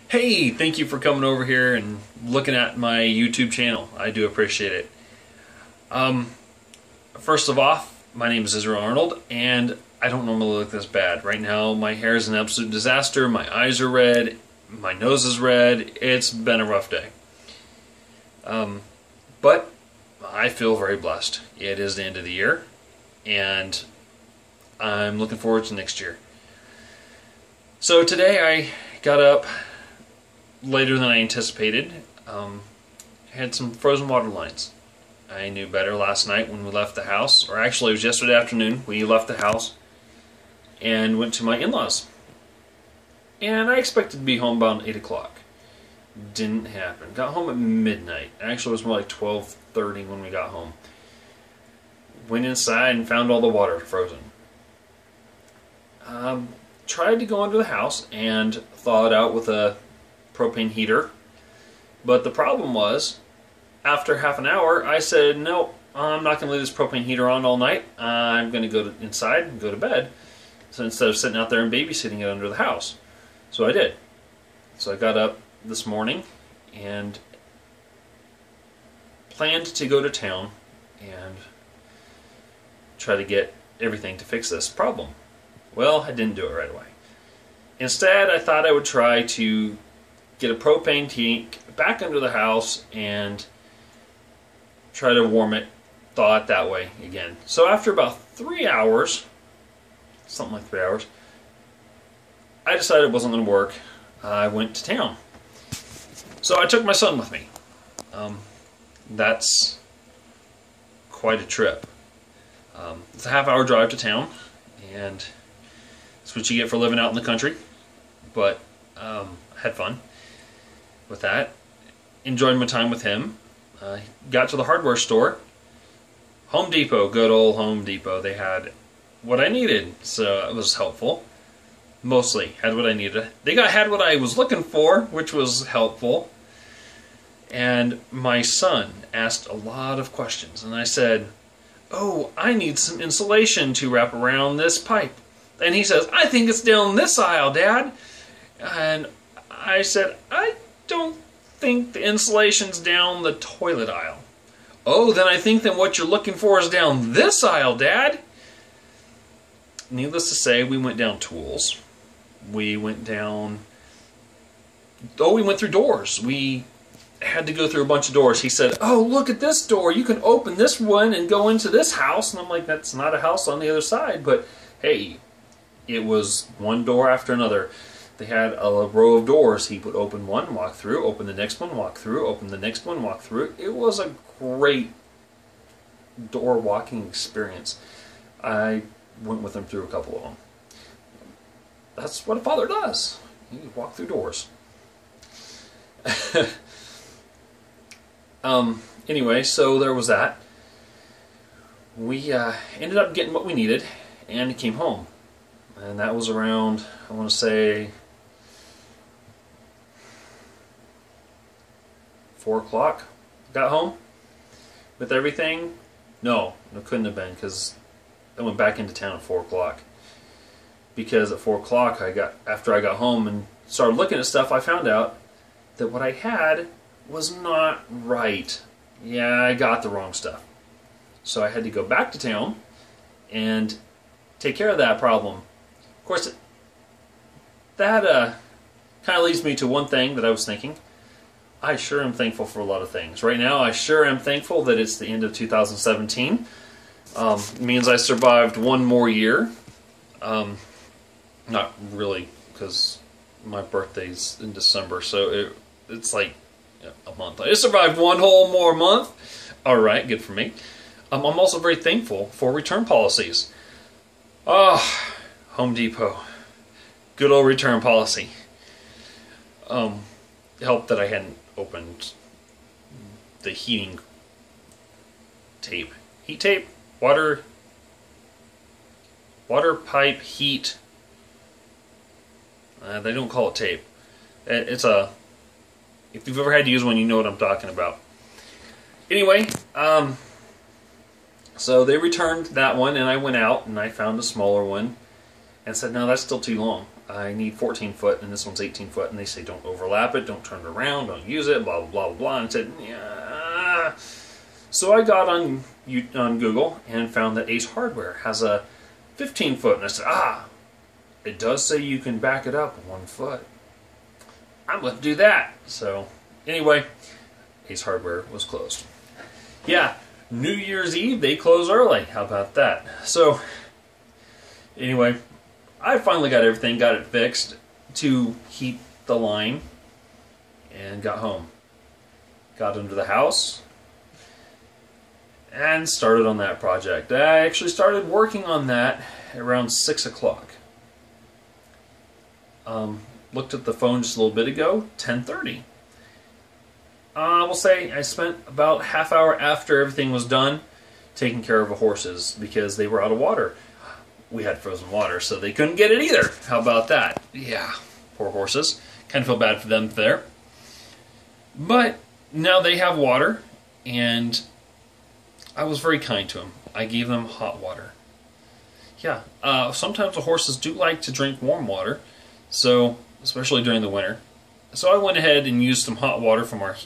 Hey, thank you for coming over here and looking at my YouTube channel. I do appreciate it. First of all, my name is Israel Arnold, and I don't normally look this bad. Right now, my hair is an absolute disaster. My eyes are red. My nose is red. It's been a rough day. But I feel very blessed. It is the end of the year, and I'm looking forward to next year. So today I got up later than I anticipated. Had some frozen water lines. I knew better last night when we left the house, or actually it was yesterday afternoon. We left the house and went to my in-laws. And I expected to be home about 8 o'clock. Didn't happen. Got home at midnight. Actually, it was more like 12:30 when we got home. Went inside and found all the water frozen. Tried to go under the house and thaw it out with a propane heater. But the problem was, after half an hour, I said, no, I'm not going to leave this propane heater on all night. I'm going to go inside and go to bed. So instead of sitting out there and babysitting it under the house. So I did. So I got up this morning and planned to go to town and try to get everything to fix this problem. Well, I didn't do it right away. Instead, I thought I would try to get a propane tank back under the house and try to warm it, thaw it that way again. So after about 3 hours, something like 3 hours, I decided it wasn't going to work. I went to town. So I took my son with me. That's quite a trip. It's a half-hour drive to town, and that's what you get for living out in the country. But had fun with that. Enjoyed my time with him. Got to the hardware store. Home Depot, good old Home Depot. They had what I needed, so it was helpful. Mostly had what I needed. They had what I was looking for, which was helpful. And my son asked a lot of questions, and I said, oh, I need some insulation to wrap around this pipe. And he says, I think it's down this aisle, Dad. And I said, I don't think the insulation's down the toilet aisle. Oh, then I think that what you're looking for is down this aisle, Dad. Needless to say, we went down tools. We went down... Oh, we went through doors. We had to go through a bunch of doors. He said, oh, look at this door. You can open this one and go into this house. And I'm like, that's not a house on the other side. But, hey, it was one door after another. They had a row of doors. He would open one, walk through, open the next one, walk through, open the next one, walk through. It was a great door walking experience. I went with him through a couple of them. That's what a father does. You walk through doors. Anyway, so there was that. We ended up getting what we needed and came home. And that was around, I want to say, 4 o'clock. Got home with everything. No, it couldn't have been, because I went back into town at 4 o'clock. Because at 4 o'clock, after I got home and started looking at stuff, I found out that what I had was not right. Yeah, I got the wrong stuff. So I had to go back to town and take care of that problem. Of course, that kind of leads me to one thing that I was thinking. I sure am thankful for a lot of things. Right now, I sure am thankful that it's the end of 2017. It means I survived one more year. Not really, because my birthday's in December, so it's like a month. I survived one whole more month. Alright, good for me. I'm also very thankful for return policies. Home Depot. Good old return policy. Helped that I hadn't opened the heating tape. Heat tape? Water pipe heat. They don't call it tape. It's a... If you've ever had to use one, you know what I'm talking about. Anyway, so they returned that one, and I went out and I found a smaller one and said, no, that's still too long. I need 14 foot and this one's 18 foot, and they say don't overlap it, don't turn it around, don't use it, blah blah blah blah, and I said yeah. So I got on Google and found that Ace Hardware has a 15 foot, and I said it does say you can back it up 1 foot. I'm going to do that. So anyway, Ace Hardware was closed. Yeah, New Year's Eve they close early. How about that? So anyway, I finally got everything, got it fixed to heat the line, and got home. Got into the house and started on that project. I actually started working on that around 6 o'clock. Looked at the phone just a little bit ago, 10:30. I will say I spent about half hour after everything was done taking care of the horses because they were out of water. We had frozen water, so they couldn't get it either. How about that? Yeah, poor horses. Kind of feel bad for them there. But now they have water, and I was very kind to them. I gave them hot water. Yeah, sometimes the horses do like to drink warm water, so especially during the winter. So I went ahead and used some hot water from our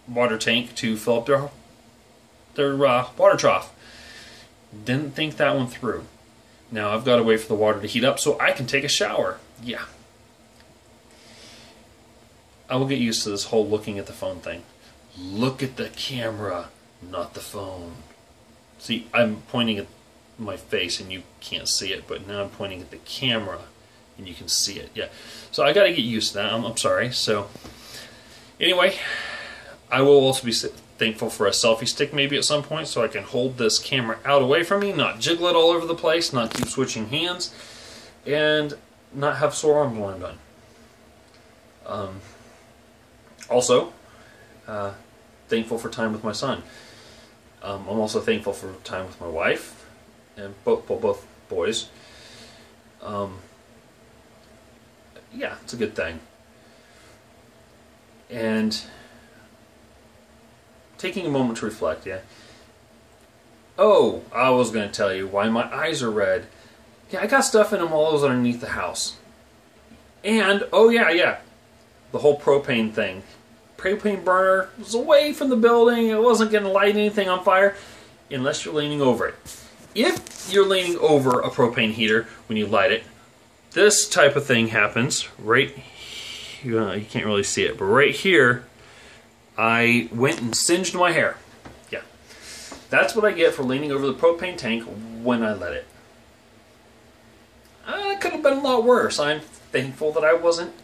water tank to fill up their water trough. Didn't think that one through. Now I've got to wait for the water to heat up so I can take a shower. Yeah. I will get used to this whole looking at the phone thing. Look at the camera, not the phone. See, I'm pointing at my face and you can't see it, but now I'm pointing at the camera and you can see it. Yeah. So I got to get used to that. I'm sorry. So anyway, I will also be thankful for a selfie stick maybe at some point so I can hold this camera out away from me, not jiggle it all over the place, not keep switching hands, and not have sore arms when I'm done. Also, thankful for time with my son. I'm also thankful for time with my wife and both boys. Yeah, it's a good thing. And taking a moment to reflect, yeah. Oh, I was going to tell you why my eyes are red. Yeah, I got stuff in them all those underneath the house. And, oh yeah, the whole propane thing. Propane burner was away from the building. It wasn't going to light anything on fire unless you're leaning over it. If you're leaning over a propane heater when you light it, this type of thing happens right here. You can't really see it, but right here, I went and singed my hair. Yeah. That's what I get for leaning over the propane tank when I let it. It could have been a lot worse. I'm thankful that I wasn't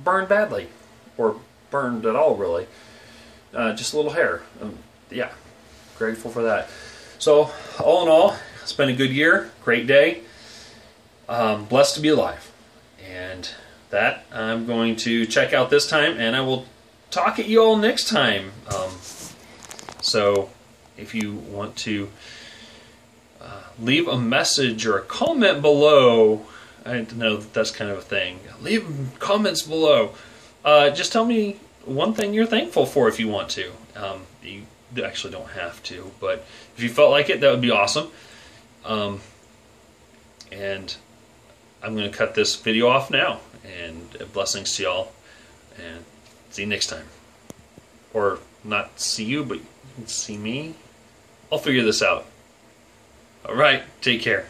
burned badly. Or burned at all, really. Just a little hair. Yeah. Grateful for that. So, all in all, it's been a good year. Great day. Blessed to be alive. And that I'm going to check out this time, and I will talk at you all next time. So if you want to leave a message or a comment below, I know that that's kind of a thing. Leave comments below. Just tell me one thing you're thankful for if you want to. You actually don't have to, but if you felt like it, that would be awesome. And I'm going to cut this video off now. And blessings to y'all. And see you next time. Or not see you, but you can see me. I'll figure this out. Alright, take care.